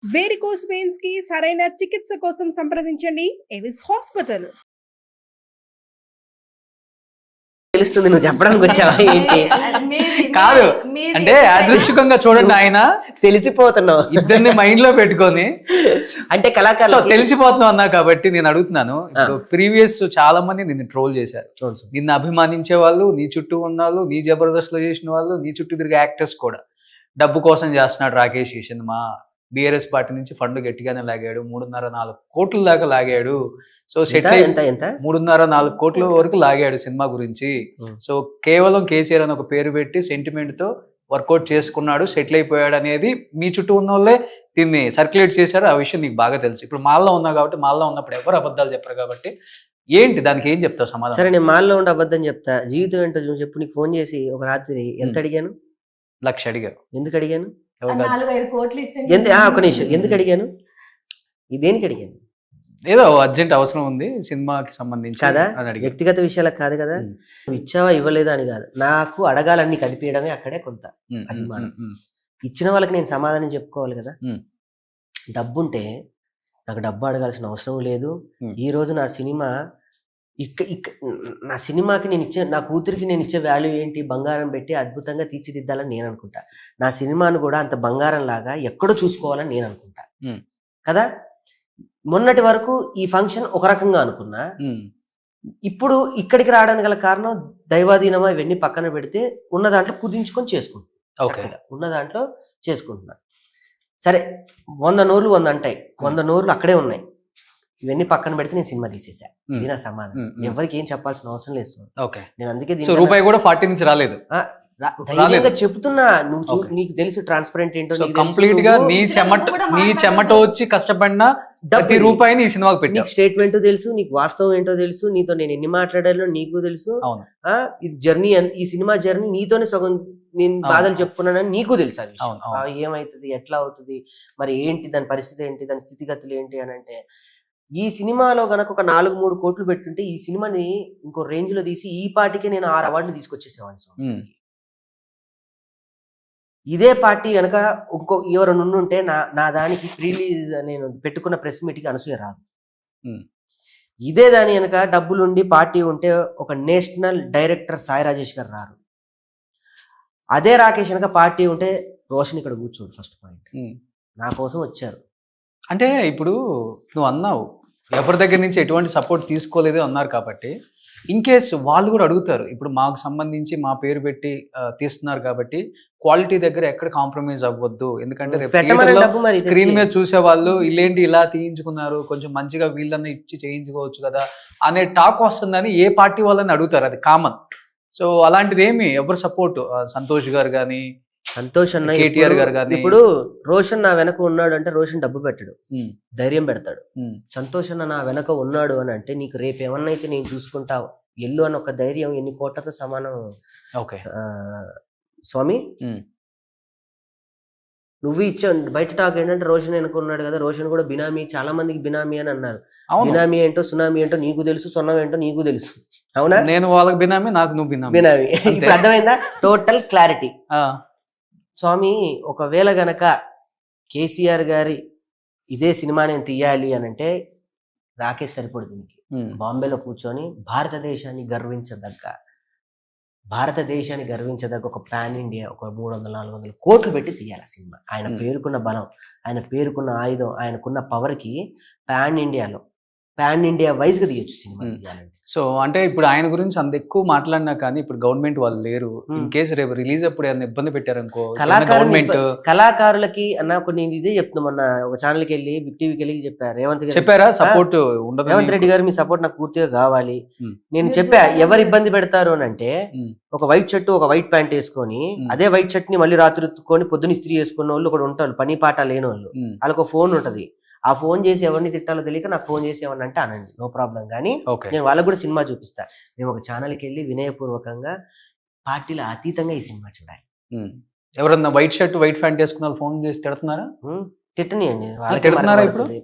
Varicose veins కి సరైన చికిత్స కోసం సంప్రదించండి ఎవిస్ హాస్పిటల్. తెలుస్తుంది నువ్వు చెప్పడానికి వచ్చావా ఏంటి? కాదు అంటే యాదృచ్ఛికంగా చూడండి, ఆయన తెలిసిపోతున్నావు ఇద్దరిని మైండ్ లో పెట్టుకొని అంటే కళాకారులు తెలిసిపోతున్నావు అన్నా కాబట్టి నేను అడుగుతున్నాను. ఇప్పుడు ప్రీవియస్ చాలా మంది నిన్ను ట్రోల్ చేశారు, నిన్ను అభిమానించే వాళ్ళు, నీ చుట్టూ ఉన్న వాళ్ళు, నీ జబర్దస్త్ లో చేసిన వాళ్ళు, నీ చుట్టూ తిరిగే యాక్టర్స్ కూడా డబ్బు కోసం చేస్తున్నాడు రాకేష్ ఈ సినిమా, బీఆర్ఎస్ పార్టీ నుంచి ఫండ్ గట్టిగానే లాగాడు, 3.5-4 కోట్ల దాకా లాగాడు. సో సెట్ 3.5-4 కోట్ల వరకు లాగాడు సినిమా గురించి. సో కేవలం కేసీఆర్ అని ఒక పేరు పెట్టి సెంటిమెంట్ తో వర్కౌట్ చేసుకున్నాడు, సెటిల్ అయిపోయాడు అనేది మీ చుట్టూ ఉన్న వాళ్ళే దీన్ని సర్క్యులేట్ చేశారు. ఆ విషయం నీకు బాగా తెలుసు. ఇప్పుడు మాల్లో ఉన్నావు కాబట్టి, మాల్లో ఉన్నప్పుడు ఎవరు అబద్ధాలు చెప్పరు కాబట్టి ఏంటి దానికి ఏం చెప్తావు సమాధానం? సరే నేను మాల్లో ఉండి అబద్ధం చెప్తా, జీవితం ఏంటో చెప్పు. నీకు ఫోన్ చేసి ఒక రాత్రి ఎంత అడిగాను? 1,00,000 అడిగావు. ఎందుకు అడిగాను? 4-5 కోట్లు ఇస్తే ఒక నిమిషం, ఎందుకు అడిగాను? దేనికి అడిగాను? ఏదో అర్జెంట్ అవసరం ఉంది సినిమాకి సంబంధించి కదా, వ్యక్తిగత విషయాలకు కాదు కదా. నువ్వు ఇచ్చావా ఇవ్వలేదా అని కాదు, నాకు అడగాలన్నీ కనిపించడమే అక్కడే కొంత అభిమానం. ఇచ్చిన వాళ్ళకి నేను సమాధానం చెప్పుకోవాలి కదా. డబ్బుంటే నాకు డబ్బు అడగాల్సిన అవసరం లేదు. ఈ రోజు నా సినిమా నా సినిమాకి నేను ఇచ్చే, నా కూతురికి నేను ఇచ్చే వాల్యూ ఏంటి? బంగారం పెట్టి అద్భుతంగా తీర్చిదిద్దాలని నేను అనుకుంటా. నా సినిమాను కూడా అంత బంగారం లాగా ఎక్కడో చూసుకోవాలని నేను అనుకుంటా కదా. మొన్నటి వరకు ఈ ఫంక్షన్ ఒక రకంగా అనుకున్నా, ఇప్పుడు ఇక్కడికి రావడానికి గల కారణం దైవాధీనమా ఇవన్నీ పక్కన పెడితే ఉన్న దాంట్లో కుదించుకొని చేసుకుంటున్నా, ఉన్న దాంట్లో చేసుకుంటున్నా. సరే 100 నోర్లు 100 అంటాయి, 100 నోర్లు అక్కడే ఉన్నాయి. ఇవన్నీ పక్కన పెడితే నేను సినిమా తీసేసా. ఇది నా సమాధానం. ఎవరికి ఏం చెప్పాల్సిన అవసరం లేదు. నేను అందుకే రూపాయి కూడా 40 నుంచి రాలేదు, ధైర్యంగా చెప్తున్నా. నువ్వు నీకు తెలుసు ట్రాన్స్పరెంట్ ఏంటో. కంప్లీట్ గా నీ చెమట వచ్చి కష్టపడిన ప్రతి రూపాయిని ఈ సినిమాకి పెట్టి, నీకు స్టేట్మెంట్ తెలుసు, నీకు వాస్తవం ఏంటో తెలుసు, నీతో నేను ఎన్ని మాట్లాడాలో నీకు తెలుసు. ఇది జర్నీ, ఈ సినిమా జర్నీ నీతోనే సగం నేను బాధలు చెప్పుకున్నానని నీకు తెలుసు. అవి ఏమైతుంది, ఎట్లా అవుతుంది, మరి ఏంటి దాని పరిస్థితి ఏంటి, దాని స్థితిగతులు ఏంటి అని అంటే, ఈ సినిమాలో గనక ఒక 4-3 కోట్లు పెట్టుంటే ఈ సినిమాని ఇంకో రేంజ్ లో తీసి ఈ పార్టీకే నేను 6 అవార్డులు తీసుకొచ్చేసేవాడిని. ఇదే పార్టీ వెనక ఇంకో ఎవరైనా ఉంటే నా దానికి ప్రీలీజ్ నేను పెట్టుకున్న ప్రెస్ మీట్కి అనసూయ రాదు. ఇదే దాని వెనక డబ్బులుండి పార్టీ ఉంటే ఒక నేషనల్ డైరెక్టర్ సాయి రాజేష్ గారు రారు. అదే రాకేష్ వెనక పార్టీ ఉంటే రోషన్ ఇక్కడ కూర్చోడు. ఫస్ట్ పాయింట్, నా కోసం వచ్చారు. అంటే ఇప్పుడు నువ్వు అన్నావు ఎవరి దగ్గర నుంచి ఎటువంటి సపోర్ట్ తీసుకోలేదు అన్నారు కాబట్టి, ఇన్ కేస్ వాళ్ళు కూడా అడుగుతారు, ఇప్పుడు మాకు సంబంధించి మా పేరు పెట్టి తీస్తున్నారు కాబట్టి క్వాలిటీ దగ్గర ఎక్కడ కాంప్రమైజ్ అవ్వద్దు, ఎందుకంటే స్క్రీన్ మీద చూసే వాళ్ళు ఇల్లేంటి ఇలా తీయించుకున్నారు, కొంచెం మంచిగా వీళ్ళని ఇచ్చి చేయించుకోవచ్చు కదా అనే టాక్ వస్తుందని ఏ పార్టీ వాళ్ళని అడుగుతారు, అది కామన్. సో అలాంటిది ఏమి ఎవరు సపోర్ట్, సంతోష్ గారు కానీ, సంతోష్ అన్న, కేటీఆర్ గారు కానీ. ఇప్పుడు రోషన్ నా వెనక ఉన్నాడు అంటే రోషన్ డబ్బు పెట్టాడు, ధైర్యం పెడతాడు. సంతోష్ అన్న నా వెనక ఉన్నాడు అని అంటే నీకు రేపు ఏమన్నా అయితే నేను చూసుకుంటావు ఎల్లు అని ఒక ధైర్యం ఎన్ని కోట్లతో సమానం. స్వామి నువ్వు ఇచ్చావు. బయట టాక్ ఏంటంటే రోషన్ వెనక ఉన్నాడు కదా, రోషన్ కూడా బినామీ, చాలా మందికి బినామీ అని అన్నారు. బినామీ ఏంటో సునామీ ఏంటో నీకు తెలుసు, సొన్నం ఏంటో నీకు తెలుసు. అవునా? నేను వాళ్ళకి బినామీ, నాకు నువ్వు బినామీ. ఇప్పుడు అర్థమైందా? Total clarity. స్వామి ఒకవేళ గనక కేసీఆర్ గారి ఇదే సినిమా నేను తీయాలి అని అంటే రాకేష్ సరిపడు దీనికి. బాంబేలో కూర్చొని భారతదేశాన్ని గర్వించదగ్గ ఒక పాన్ ఇండియా ఒక 300-400 కోట్లు పెట్టి తీయాలి సినిమా. ఆయన పేరుకున్న బలం, ఆయన పేరుకున్న ఆయుధం, ఆయనకున్న పవర్కి పాన్ ఇండియా వైజ్ గా తీయొచ్చు సినిమా తీయాలంటే. సో అంటే ఇప్పుడు ఆయన గురించి అంత ఎక్కువ మాట్లాడినా కానీ ఇప్పుడు గవర్నమెంట్ వాళ్ళు లేరు. ఇన్ కేసు రేపు రిలీజ్ అప్పుడు ఏమైనా ఇబ్బంది పెట్టారనుకో గవర్నమెంట్ కళాకారులకి అన్న నేను ఇదే చెప్తున్నా. మొన్న ఒక ఛానల్కి వెళ్ళి బిగ్ టీవీకి వెళ్ళి చెప్పారు, రేవంత్ గారు చెప్పారా సపోర్ట్ ఉండదు, రేవంత్ రెడ్డి గారు మీ సపోర్ట్ నాకు పూర్తిగా కావాలి. నేను చెప్పా ఎవరు ఇబ్బంది పెడతారు అని అంటే, ఒక వైట్ షర్ట్ ఒక వైట్ ప్యాంట్ వేసుకొని అదే వైట్ షర్ట్ ని మళ్ళీ రాత్రి ఉత్తుకొని పొద్దున ఇస్త్రీ చేసుకున్న వాళ్ళు ఒకటి ఉంటారు, పని పాట లేని వాళ్ళు. వాళ్ళకు ఫోన్ ఉంటది, ఆ ఫోన్ చేసి ఎవరిని తిట్టాలో తెలియక నాకు ఫోన్ చేసి ఎవరిని అంటే అనండి, నో ప్రాబ్లం. కానీ నేను వాళ్ళకు కూడా సినిమా చూపిస్తా. మేము ఒక ఛానల్కి వెళ్ళి వినయపూర్వకంగా పార్టీల అతీతంగా ఈ సినిమా చూడాలి. ఎవరన్నా వైట్ షర్ట్ వైట్ ప్యాంట్ వేసుకున్న ఫోన్ చేసి తిడుతున్నారా? తిట్టనియండి,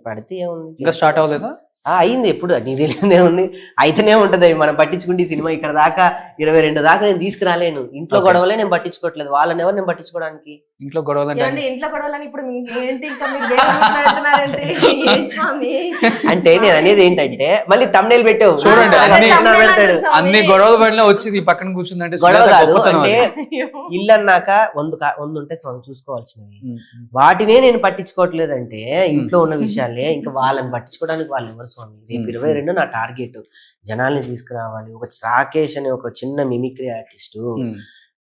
పడితే ఏముంది, ఇంకా స్టార్ట్ అవ్వలేదా? అయింది. ఎప్పుడు నీ తెలియదే ఉంది, అయితేనే ఉంటది. మనం పట్టించుకుంటే ఈ సినిమా ఇక్కడ దాకా 22 దాకా నేను తీసుకురాలేను. ఇంట్లో గొడవలే నేను పట్టించుకోవట్లేదు, వాళ్ళని ఎవరు నేను పట్టించుకోవడానికి. ఇంట్లో గొడవలు అంటే ఏమండి ఇంట్లో గొడవలని ఇప్పుడు ఏంటి ఇంకా మీరు వేరే మాట్లాడుతున్నారంటే ఏంటి స్వామి? అంటే నేను అనేది ఏంటంటే మళ్ళీ తమ్నేల్ పెట్టావు చూడండి, అలాగే అన్ని- తమ్నేల్ పెడతాడు. అన్ని గొడవలు పడినా వచ్చి ఈ పక్కన కూర్చుందంటే గొడవ సుజాత కాదు గొప్పతనం అంటే అది. ఇల్లు అన్నాక వంద ఉంటే స్వామి చూసుకోవాల్సినవి, ఉమ్, వాటినే నేను పట్టించుకోవట్లేదంటే ఇంట్లో ఉన్న విషయాలే ఇంకా వాళ్ళని పట్టించుకోవడానికి వాళ్ళు ఎవరు స్వామి. రేపు 22 నా టార్గెట్ జనాల్ని తీసుకురావాలి. ఒక రాకేష్ అనే ఒక చిన్న మిమిక్రీ ఆర్టిస్టు ఉమ్,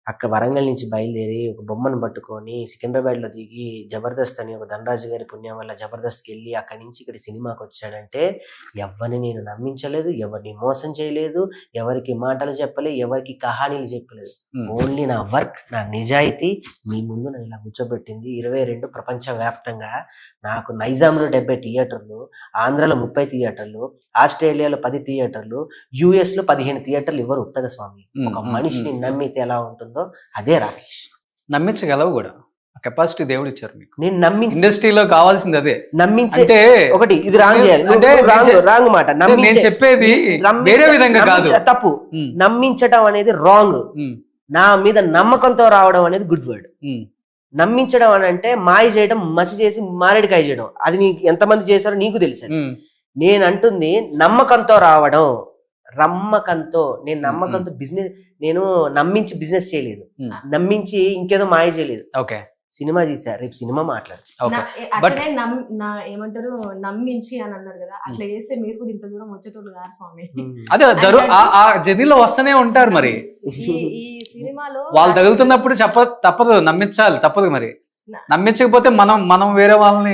అక్కడ వరంగల్ నుంచి బయలుదేరి ఒక బొమ్మను పట్టుకొని సికింద్రాబాద్ లో దిగి జబర్దస్త్ అని ఒక ధనరాజు గారి పుణ్యం వల్ల జబర్దస్త్కి వెళ్ళి అక్కడి నుంచి ఇక్కడ సినిమాకి వచ్చాడంటే ఎవరిని నేను నమ్మించలేదు, ఎవరిని మోసం చేయలేదు, ఎవరికి మాటలు చెప్పలేదు, ఎవరికి కహానీలు చెప్పలేదు. ఉమ్. ఓన్లీ నా వర్క్, నా నిజాయితీ మీ ముందు నన్ను ఇలా కూర్చోబెట్టింది. 22 ప్రపంచ వ్యాప్తంగా నాకు నైజాంలో 70 థియేటర్లు, ఆంధ్రాలో 30 థియేటర్లు, ఆస్ట్రేలియాలో 10 థియేటర్లు, US లో 15 థియేటర్లు ఇవ్వరు ఉత్తగ స్వామి. ఉమ్, ఒక ఉమ్, మనిషిని ఉమ్. నమ్మితే ఎలా ఉంటుందో అదే రాకేష్. నమ్మించగలవు కూడా, కెపాసిటీ దేవుడు ఇచ్చారు మీకు. నేను ఇండస్ట్రీలో కావాల్సింది అదే. నమ్మించే అంటే ఒకటి ఇది రాంగ్ చేయాలి, అంటే రాంగ్ మాట. నేను చెప్పేది వేరే విధంగా కాదు. తప్పు. ఉమ్, నమ్మించడం అనేది రాంగ్. ఉమ్, నా మీద నమ్మకంతో రావడం అనేది గుడ్ వర్డ్. ఉమ్, నమ్మించడం అని అంటే మాయ చేయడం, మసి చేసి మారేడుకాయ చేయడం. అది నీకు ఎంతమంది చేశారో నీకు తెలుసు. ఉమ్, నేను అంటుంది నమ్మకంతో రావడం. నేను నమ్మకంతో బిజినెస్, నేను నమ్మించి బిజినెస్ చేయలేదు, ఉమ్. నమ్మించి ఇంకేదో మాయ చేయలేదు. ఓకే సినిమా తీసా, రేపు సినిమా మాట్లాడు. ఓకే. అట్లనే ఏమంటారు నమ్మించి అని అన్నారు కదా, అట్లా చేస్తే మీరు కూడా ఇంత దూరం వచ్చేటోళ్ళు కాదు స్వామి. అదే ఆ జర్నీలో వస్తూనే ఉంటారు మరి. ఈ సినిమాలో వాళ్ళు తగులుతున్నప్పుడు తప్పదు, నమ్మించాలి, తప్పదు మరి. నమ్మించకపోతే మనం వేరే వాళ్ళని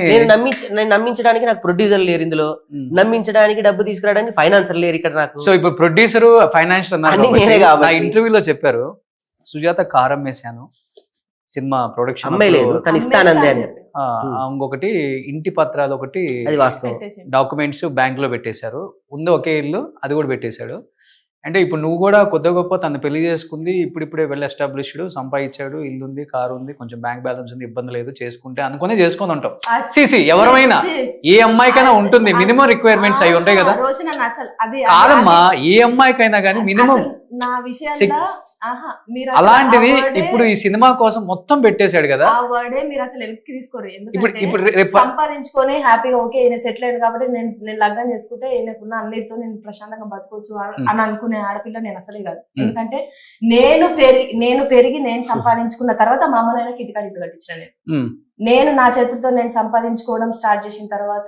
నేను నమ్మించడానికి నాకు ప్రొడ్యూసర్ లేరు ఇందులో, నమ్మించడానికి డబ్బు తీసుకురావడానికి ఫైనాన్సర్ లేరు ఇక్కడ నాకు. సో ఇప్పుడు ప్రొడ్యూసర్ ఫైనాన్షియల్ అన్ని నేనే నా కాబట్టి. ఇంటర్వ్యూలో చెప్పారు, సుజాత కారం వేసాను సినిమా ప్రొడక్షన్ అమ్మాయి లేదు కానీ ఇస్తానందే అని. ఇంకొకటి ఇంటి పత్రాలు ఒకటి అది వాస్తవం. పెట్టేసి డాక్యుమెంట్స్ బ్యాంక్ లో పెట్టేశారు, ఉంది ఒకే ఇల్లు, అది కూడా పెట్టేశాడు. అంటే ఇప్పుడు నువ్వు కూడా కొద్ది గొప్ప తను పెళ్లి చేసుకుంది, ఇప్పుడిప్పుడే వెల్ ఎస్టాబ్లిష్డ్, సంపాదించాడు, ఇల్లు ఉంది, కారు ఉంది, కొంచెం బ్యాంక్ బ్యాలెన్స్ ఉంది, ఇబ్బంది లేదు, చేసుకుంటే అనుకుని చేసుకొని ఉంటాం. సిసి ఎవరైనా ఏ అమ్మాయికైనా ఉంటుంది, మినిమం రిక్వైర్మెంట్స్ అవి ఉంటాయి కదా. రోజు నన్ను అసలు అది కాదమ్మా, ఏ అమ్మాయికైనా కానీ మినిమం అసలు నా విషయంలో మీరు అసలు అలాంటిది ఆ word ఏ- ఇప్పుడు ఈ సినిమా కోసం మొత్తం పెట్టేశాడు కదా. ఆ వర్డే మీరు అసలు వెనక్కి తీసుకోరు. ఇప్పుడు ఎందుకంటే రేపు సంపాదించుకొని హ్యాపీగా ఓకే ఈయన సెటిల్ అయ్యాడు కాబట్టి నేను లగ్నం చేసుకుంటే ఈయనకున్న అన్నిటితో నేను ప్రశాంతంగా బతకొచ్చు అని అనుకునే ఆడపిల్ల నేను అసలే కాదు. ఎందుకంటే నేను పెరిగి నేను సంపాదించుకున్న తర్వాత మా అమ్మ నాయనకి ఇంటికాడ ఇల్లు కట్టించిన నేను నా చేతులతో నేను సంపాదించుకోవడం స్టార్ట్ చేసిన తర్వాత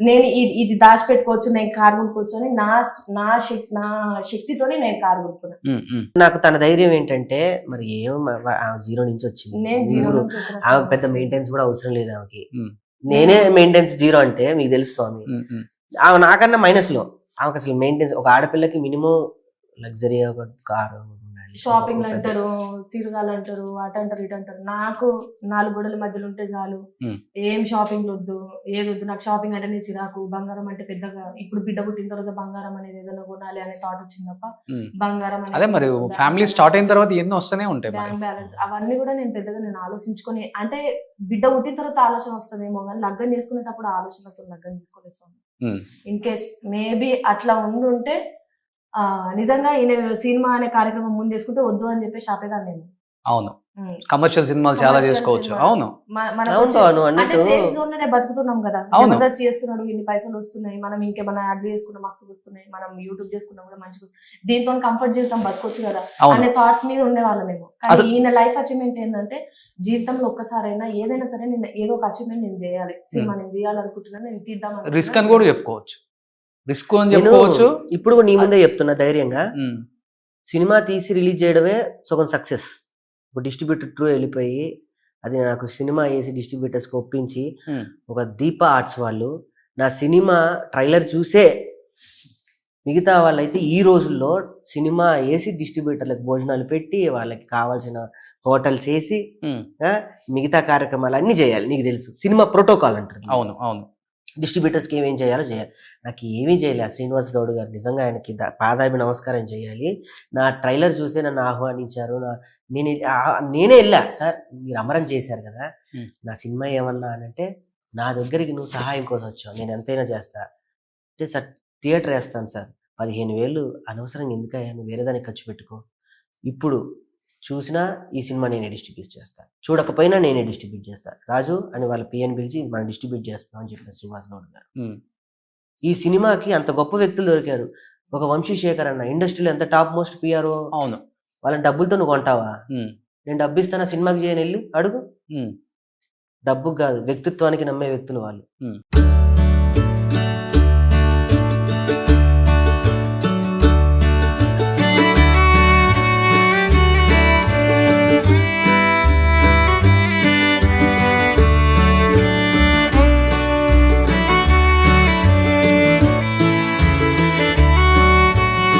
నేను ఇది దాచిపెట్టుకోవచ్చు, నేను కారు కొనుక్కోవచ్చు అని నా శక్తితోనే నేను కారు కొనుక్కున్నాను. నాకు తన ధైర్యం ఏంటంటే మరి జీరో నుంచి వచ్చింది. నేను జీరో నుంచి వచ్చిన ఆమెకు పెద్ద మెయింటెనెన్స్ కూడా అవసరం లేదు ఆమెకి. నేనే మెయింటెనెన్స్ జీరో అంటే మీకు తెలుసు స్వామి. ఆమె నాకన్నా మైనస్ లో. ఆమెకు అసలు మెయింటెనెన్స్, ఒక ఆడపిల్లకి మినిమం లగ్జరీ ఒక కారు, షాపింగ్ అంటారు, తిరగాలంటారు, అటు అంటారు ఇటు అంటారు. నాకు 4 గోడల మధ్యలో ఉంటే చాలు, ఏం షాపింగ్ వద్దు, ఏది వద్దు. నాకు షాపింగ్ అంటేనే చిరాకు. బంగారం అంటే పెద్దగా ఇప్పుడు బిడ్డ పుట్టిన తర్వాత బంగారం అనేది ఏదైనా కొనాలి అనే థాట్ వచ్చింది తప్ప బంగారం అదే మరి ఫ్యామిలీ స్టార్ట్ అయిన తర్వాత ఎన్నో వస్తూనే ఉంటాయి. బ్యాంక్ బ్యాలెన్స్ అవన్నీ కూడా నేను పెద్దగా ఆలోచించుకొని, అంటే బిడ్డ పుట్టిన తర్వాత ఆలోచన వస్తుందేమో కానీ లగ్గం చేసుకునేటప్పుడు ఆలోచనతో లగ్గం చేసుకోలేదు. ఇన్ కేస్ మేబీ అట్లా ఉండుంటే నిజంగా ఈయన సినిమా అనే కార్యక్రమం ముందు చేసుకుంటే వద్దు అని చెప్పేసి ఆపేదాన్ని నేను. అవును, కమర్షియల్ సినిమాలు చాలా చేసుకోవచ్చు. అవును, అంటే సేమ్ జోన్ లోనే బతుకుతున్నాం కదా. జబర్దస్త్ చేస్తున్నాడు, ఇన్ని పైసలు వస్తున్నాయి, మనం ఇంకేమైనా యాడ్ చేసుకున్న మస్తు వస్తున్నాయి, మనం యూట్యూబ్ చేసుకున్నా కూడా మంచిగా వస్తుంది, దీంతో కంఫర్ట్ జీవితం బతకొచ్చు కదా అనే థాట్ మీద ఉండేవాళ్ళమేమో. కానీ ఈయన లైఫ్ అచీవ్మెంట్ ఏంటంటే జీవితంలో ఒక్కసారైనా ఏదైనా సరే నేను ఏదో ఒక అచీవ్మెంట్ నేను చేయాలి, సినిమా నేను తీయాలనుకుంటున్నాను, నేను తీద్దాం. రిస్క్ అని కూడా చెప్పుకోవచ్చు, రిస్క్ అని చెప్పుకోవచ్చు. ఇప్పుడు నీ ముందే చెప్తున్నా ధైర్యంగా, సినిమా తీసి రిలీజ్ చేయడమే సగం సక్సెస్. ఒక డిస్ట్రిబ్యూటర్ త్రూ వెళ్ళిపోయి అది నాకు సినిమా వేసి డిస్ట్రిబ్యూటర్స్కి ఒప్పించి ఒక దీప ఆర్ట్స్ వాళ్ళు నా సినిమా ట్రైలర్ చూసే మిగతా వాళ్ళైతే ఈ రోజుల్లో సినిమా వేసి డిస్ట్రిబ్యూటర్లకు భోజనాలు పెట్టి వాళ్ళకి కావాల్సిన హోటల్స్ వేసి మిగతా కార్యక్రమాలు అన్ని చేయాలి. నీకు తెలుసు సినిమా ప్రోటోకాల్ అంటారు. అవును అవును, డిస్ట్రిబ్యూటర్స్కి ఏమేం చేయాలో చేయాలి. నాకు ఏమీ చేయలేదు శ్రీనివాస్ గౌడ్ గారు, నిజంగా ఆయనకి పాదాభి నమస్కారం చేయాలి. నా ట్రైలర్ చూసే నన్ను ఆహ్వానించారు. నేనే వెళ్ళా, సార్ మీరు అమరం చేశారు కదా, నా సినిమా ఏమన్నా అని అంటే, నా దగ్గరికి నువ్వు సహాయం కోసం వచ్చావు, నేను ఎంతైనా చేస్తా అంటే, సార్ థియేటర్ వేస్తాను సార్, 15,000 అనవసరంగా ఎందుకయ్యా, నువ్వు వేరే దానికి ఖర్చు పెట్టుకో, ఇప్పుడు చూసినా ఈ సినిమా నేనే డిస్ట్రిబ్యూట్ చేస్తాను, చూడకపోయినా నేనే డిస్ట్రిబ్యూట్ చేస్తాను, రాజు అని వాళ్ళ పిఎన్ పిలిచి మనం డిస్ట్రిబ్యూట్ చేస్తాం అని చెప్పిన శ్రీనివాస్ గౌడ్ గారు. ఈ సినిమాకి అంత గొప్ప వ్యక్తులు దొరికారు. ఒక వంశీశేఖర్ అన్న ఇండస్ట్రీలో ఎంత టాప్ మోస్ట్ పిఆర్ఓ. అవును. వాళ్ళని డబ్బులతో నువ్వు కొంటావా? నేను డబ్బు ఇస్తానా సినిమాకి చేయని వెళ్ళి అడుగు. డబ్బుకు కాదు, వ్యక్తిత్వానికి నమ్మే వ్యక్తులు వాళ్ళు.